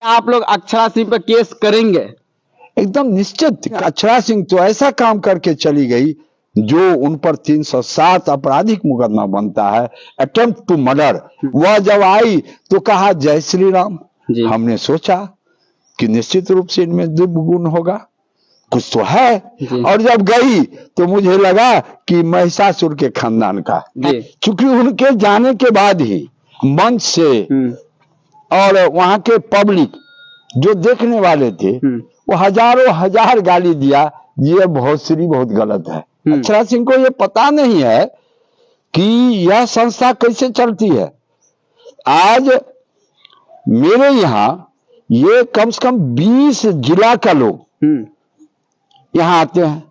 आप लोग अक्षरा सिंह पर केस करेंगे? एकदम निश्चित। अक्षरा सिंह तो ऐसा काम करके चली गई जो उन पर 307 आपराधिक मुकदमा बनता है, अटेम्प्ट टू मर्डर। वह जब आई तो कहा जय श्री राम। हमने सोचा कि निश्चित रूप से इनमें दुर्गुण होगा, कुछ तो है। और जब गई तो मुझे लगा कि महिषासुर के खानदान का, चूंकि उनके जाने के बाद ही मंच से और वहां के पब्लिक जो देखने वाले थे वो हजारों हजार गाली दिया, ये बहुत श्री बहुत गलत है। अक्षरा सिंह को ये पता नहीं है कि यह संस्था कैसे चलती है। आज मेरे यहाँ ये कम से कम 20 जिला का लोग यहाँ आते हैं।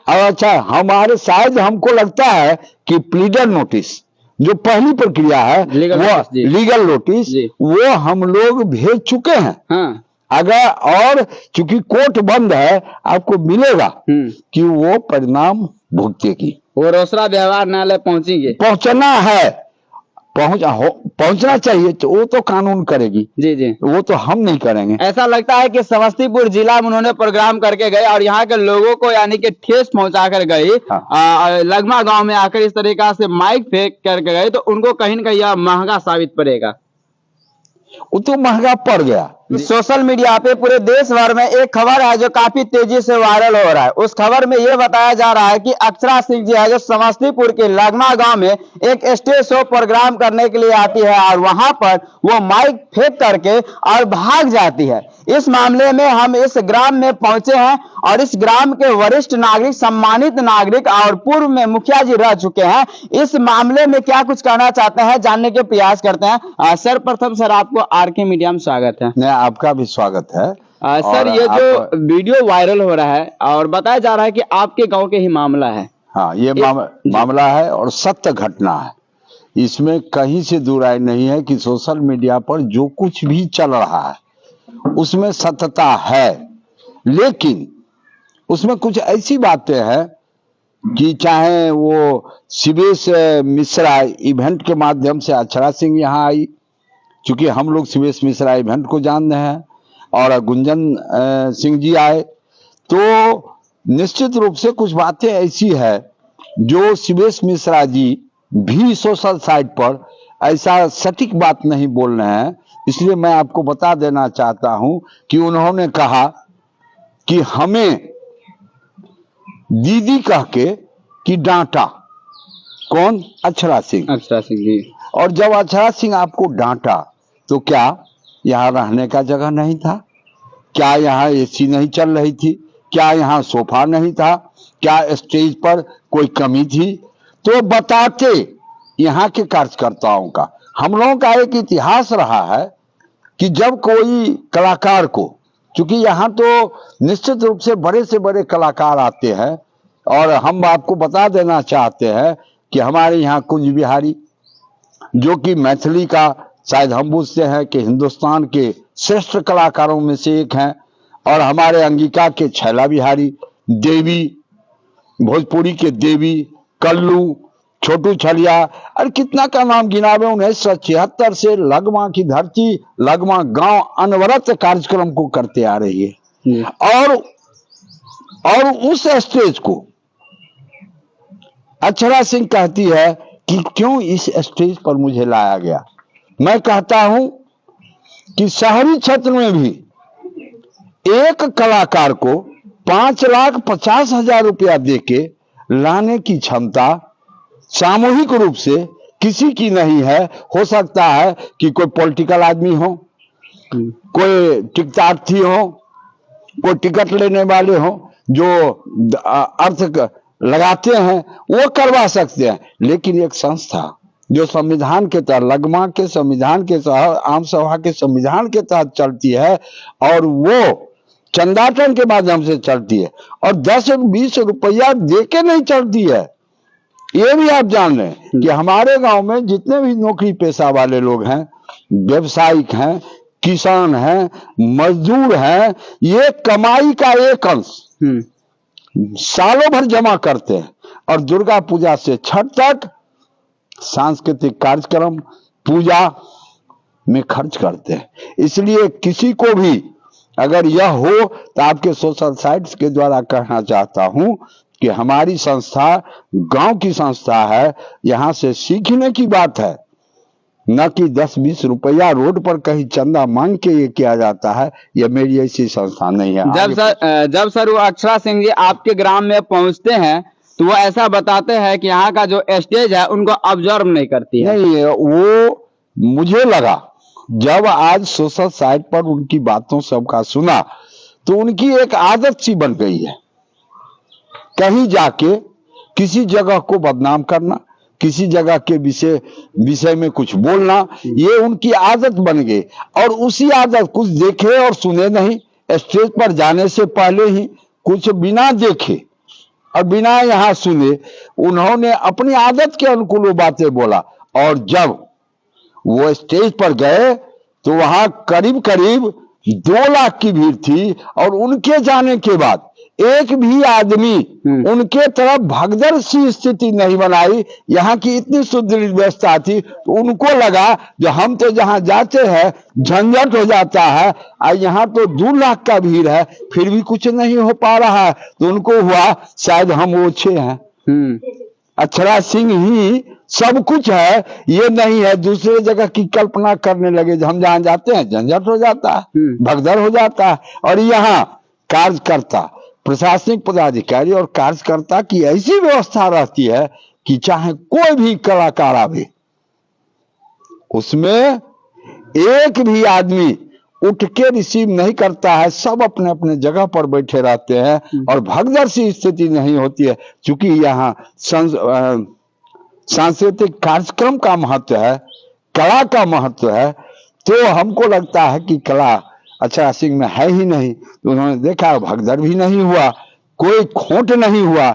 और अच्छा, हमारे शायद हमको लगता है कि प्लीडर नोटिस जो पहली प्रक्रिया है, लीगल नोटिस, वो हम लोग भेज चुके हैं। अगर और चूंकि कोर्ट बंद है, आपको मिलेगा कि वो परिणाम भुगतेगी। वो रोसड़ा व्यवहार न्यायालय पहुंचेंगे, पहुंचना है, पहुंचना चाहिए, तो वो तो कानून करेगी। जी, वो तो हम नहीं करेंगे। ऐसा लगता है कि समस्तीपुर जिला में उन्होंने प्रोग्राम करके गए और यहाँ के लोगों को यानी कि ठेस पहुंचा कर गई। लगमा गांव में आकर इस तरीका से माइक फेंक करके गए, तो उनको कहीं न कहीं यह महंगा साबित पड़ेगा। वो तो महंगा पड़ गया। सोशल मीडिया पे पूरे देश भर में एक खबर है जो काफी तेजी से वायरल हो रहा है। उस खबर में यह बताया जा रहा है कि अक्षरा सिंह जी है जो समस्तीपुर के लगमा गांव में एक स्टेज शो प्रोग्राम करने के लिए आती है और वहां पर वो माइक फेंक करके और भाग जाती है। इस मामले में हम इस ग्राम में पहुंचे हैं और इस ग्राम के वरिष्ठ नागरिक, सम्मानित नागरिक और पूर्व में मुखिया जी रह चुके हैं, इस मामले में क्या कुछ कहना चाहते हैं जानने के प्रयास करते हैं। सर्वप्रथम सर, आपको आरके मीडिया में स्वागत है। आपका भी स्वागत है। सर, ये जो वीडियो वायरल हो रहा है और बताया जा रहा है कि आपके गांव के ही मामला है। हाँ, ये मामला है और सत्य घटना है। इसमें कहीं से दूर राय नहीं है कि सोशल मीडिया पर जो कुछ भी चल रहा है उसमें सत्यता है, लेकिन उसमें कुछ ऐसी बातें हैं कि चाहे वो शिवेश मिश्रा इवेंट के माध्यम से अक्षरा सिंह यहाँ आई, क्योंकि हम लोग शिवेश मिश्रा इवेंट को जानते हैं, और गुंजन सिंह जी आए, तो निश्चित रूप से कुछ बातें ऐसी है जो शिवेश मिश्रा जी भी सोशल साइट पर ऐसा सटीक बात नहीं बोल रहे हैं। इसलिए मैं आपको बता देना चाहता हूं कि उन्होंने कहा कि हमें दीदी कह के कि डांटा। कौन? अक्षरा सिंह जी। और जब अक्षरा सिंह आपको डांटा तो क्या यहाँ रहने का जगह नहीं था? क्या यहाँ एसी नहीं चल रही थी? क्या यहाँ सोफा नहीं था? क्या स्टेज पर कोई कमी थी? तो बताते यहाँ के कार्यकर्ताओं का। हम लोगों का एक इतिहास रहा है कि जब कोई कलाकार को, क्योंकि यहाँ तो निश्चित रूप से बड़े कलाकार आते हैं, और हम आपको बता देना चाहते हैं कि हमारे यहाँ कुंज बिहारी, जो कि मैथिली का शायद हम पूछते हैं कि हिंदुस्तान के श्रेष्ठ कलाकारों में से एक हैं, और हमारे अंगिका के छैला बिहारी, देवी, भोजपुरी के देवी, कल्लू, छोटू छलिया, और कितना का नाम गिनावे। 1976 से लगमा की धरती, लगमा गांव अनवरत कार्यक्रम को करते आ रही है, और उस स्टेज को अक्षरा सिंह कहती है कि क्यों इस स्टेज पर मुझे लाया गया। मैं कहता हूं कि शहरी क्षेत्र में भी एक कलाकार को 5,50,000 रुपया देके लाने की क्षमता सामूहिक रूप से किसी की नहीं है। हो सकता है कि कोई पॉलिटिकल आदमी हो, कोई टिकटार्थी हो, कोई टिकट लेने वाले हो जो अर्थ लगाते हैं, वो करवा सकते हैं, लेकिन एक संस्था जो संविधान के तहत, लगमा के संविधान के तहत, आम सभा के संविधान के तहत चलती है, और वो चंदाटन के माध्यम से चलती है, और 10-20 रुपया देके नहीं चलती है। ये भी आप जान लें कि हमारे गांव में जितने भी नौकरी पेशा वाले लोग हैं, व्यवसायिक हैं, किसान हैं, मजदूर हैं, ये कमाई का एक अंश सालों भर जमा करते हैं, और दुर्गा पूजा से छठ तक सांस्कृतिक कार्यक्रम, पूजा, में खर्च करते हैं। इसलिए किसी को भी अगर यह हो तो आपके सोशल साइट्स के द्वारा कहना चाहता हूं कि हमारी संस्था गांव की संस्था है, यहां से सीखने की बात है, न कि 10-20 रुपया रोड पर कहीं चंदा मांग के ये किया जाता है। यह मेरी ऐसी संस्था नहीं है। जब सर वो अक्षरा सिंह जी आपके ग्राम में पहुंचते हैं तो वो ऐसा बताते हैं कि यहाँ का जो स्टेज है उनको ऑब्जर्व नहीं करती है। नहीं, वो मुझे लगा जब आज सोशल साइट पर उनकी बातों सबका सुना तो उनकी एक आदत सी बन गई है, कहीं जाके किसी जगह को बदनाम करना, किसी जगह के विषय में कुछ बोलना, ये उनकी आदत बन गई। और उसी आदत, कुछ देखे और सुने नहीं, स्टेज पर जाने से पहले ही कुछ बिना देखे और बिना यहाँ सुने उन्होंने अपनी आदत के अनुकूल वो बातें बोला। और जब वो स्टेज पर गए तो वहां करीब करीब 2 लाख की भीड़ थी और उनके जाने के बाद एक भी आदमी उनके तरफ भगदड़ सी स्थिति नहीं बनाई। यहाँ की इतनी सुदृढ़ व्यवस्था थी तो उनको लगा जो हम तो जहाँ जाते हैं झंझट हो जाता है, और यहाँ तो 2 लाख का भीड़ है फिर भी कुछ नहीं हो पा रहा है, तो उनको हुआ शायद हम ओछे हैं, अक्षरा सिंह ही सब कुछ है, ये नहीं है। दूसरे जगह की कल्पना करने लगे, हम जहाँ जाते हैं झंझट हो जाता है, भगदड़ हो जाता है। और यहाँ कार्यकर्ता, प्रशासनिक पदाधिकारी और कार्यकर्ता की ऐसी व्यवस्था रहती है कि चाहे कोई भी कलाकार आवे, उसमें एक भी आदमी उठ के रिसीव नहीं करता है, सब अपने अपने जगह पर बैठे रहते हैं और भगदड़ सी स्थिति नहीं होती है। क्योंकि यहाँ सांस्कृतिक कार्यक्रम का महत्व है, कला का महत्व है, तो हमको लगता है कि कला अक्षरा सिंह में है ही नहीं। तो उन्होंने देखा भगदड़ भी नहीं हुआ, कोई खोट नहीं हुआ,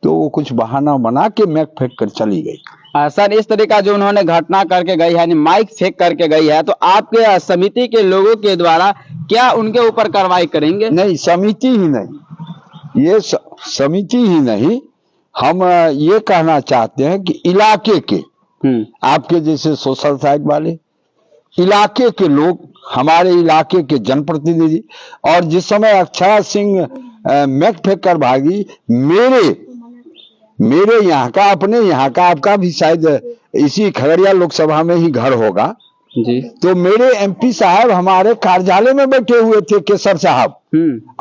तो वो कुछ बहाना बना के मैक फेंक कर चली गई। सर, इस तरह का जो उन्होंने घटना करके गई है, माइक फेंक करके गई है, तो आपके समिति के लोगों के द्वारा क्या उनके ऊपर कार्रवाई करेंगे? नहीं, समिति ही नहीं, ये समिति ही नहीं, हम ये कहना चाहते हैं कि इलाके के आपके जैसे सोशल साइट वाले, इलाके के लोग, हमारे इलाके के जनप्रतिनिधि, और जिस समय अक्षरा सिंह मैक फेंक कर भागी, मेरे यहाँ का, अपने यहाँ का, आपका भी शायद इसी खगड़िया लोकसभा में ही घर होगा जी, तो मेरे एमपी साहब हमारे कार्यालय में बैठे हुए थे, केसर साहब,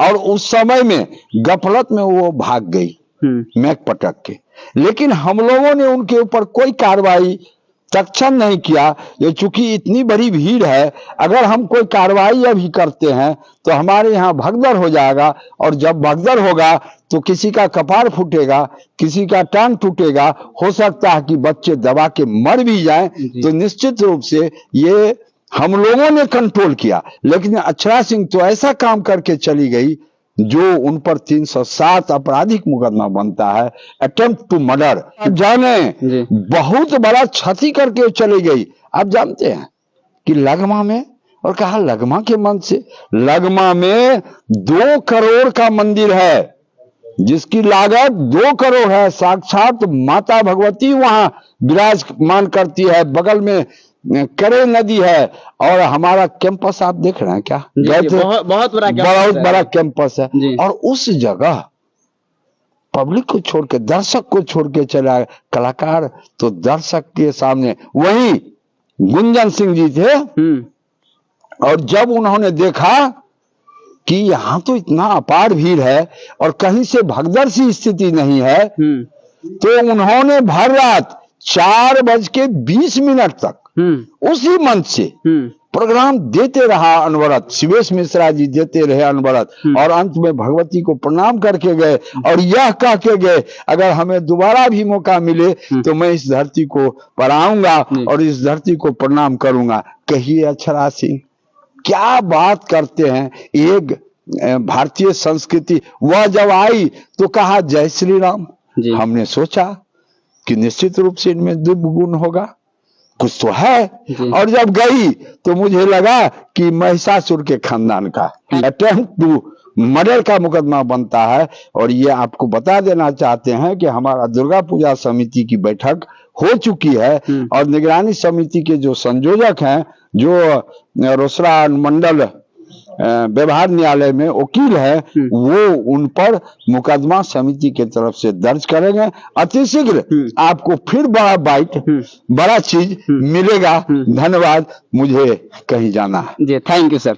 और उस समय में गफलत में वो भाग गई मैक पटक के। लेकिन हम लोगों ने उनके ऊपर कोई कार्रवाई तत्क्षण नहीं किया, ये चूंकि इतनी बड़ी भीड़ है, अगर हम कोई कार्रवाई अभी करते हैं तो हमारे यहाँ भगदड़ हो जाएगा, और जब भगदड़ होगा तो किसी का कपार फूटेगा, किसी का टांग टूटेगा, हो सकता है कि बच्चे दबा के मर भी जाएं। तो निश्चित रूप से ये हम लोगों ने कंट्रोल किया। लेकिन अक्षरा सिंह तो ऐसा काम करके चली गई जो उन पर 307 आपराधिक मुकदमा बनता है, अटेम्प्ट टू मर्डर। जाने बहुत बड़ा क्षति करके चली गई। आप जानते हैं कि लगमा में, और कहा लगमा के मन से, लगमा में 2 करोड़ का मंदिर है जिसकी लागत 2 करोड़ है। साक्षात माता भगवती वहां विराजमान करती है, बगल में करे नदी है, और हमारा कैंपस आप देख रहे हैं क्या? बहुत बड़ा कैंपस है। और उस जगह पब्लिक को छोड़ के, दर्शक को छोड़ के चला, कलाकार तो दर्शक के सामने। वहीं गुंजन सिंह जी थे, और जब उन्होंने देखा कि यहाँ तो इतना अपार भीड़ है और कहीं से भगदड़ सी स्थिति नहीं है, तो उन्होंने भर रात 4:20 तक उसी मंच से प्रोग्राम देते रहा अनवरत। शिवेश मिश्रा जी देते रहे अनवरत, और अंत में भगवती को प्रणाम करके गए और यह कह के गए, अगर हमें दोबारा भी मौका मिले तो मैं इस धरती को पर आऊंगा और इस धरती को प्रणाम करूंगा। कहिए अक्षरा सिंह क्या बात करते हैं। एक भारतीय संस्कृति, वह जब आई तो कहा जय श्री राम। हमने सोचा कि निश्चित रूप से इनमें दिव्य गुण होगा, कुछ तो है। और जब गई तो मुझे लगा कि महिषासुर के खानदान का, अटेम्प्ट टू मर्डर का मुकदमा बनता है। और ये आपको बता देना चाहते हैं कि हमारा दुर्गा पूजा समिति की बैठक हो चुकी है और निगरानी समिति के जो संयोजक हैं, जो रोसड़ा मंडल व्यवहार न्यायालय में वकील है, वो उन पर मुकदमा समिति के तरफ से दर्ज करेंगे। अतिशीघ्र आपको फिर बड़ा बाइट, बड़ा चीज मिलेगा। धन्यवाद, मुझे कहीं जाना है। जी, थैंक यू सर।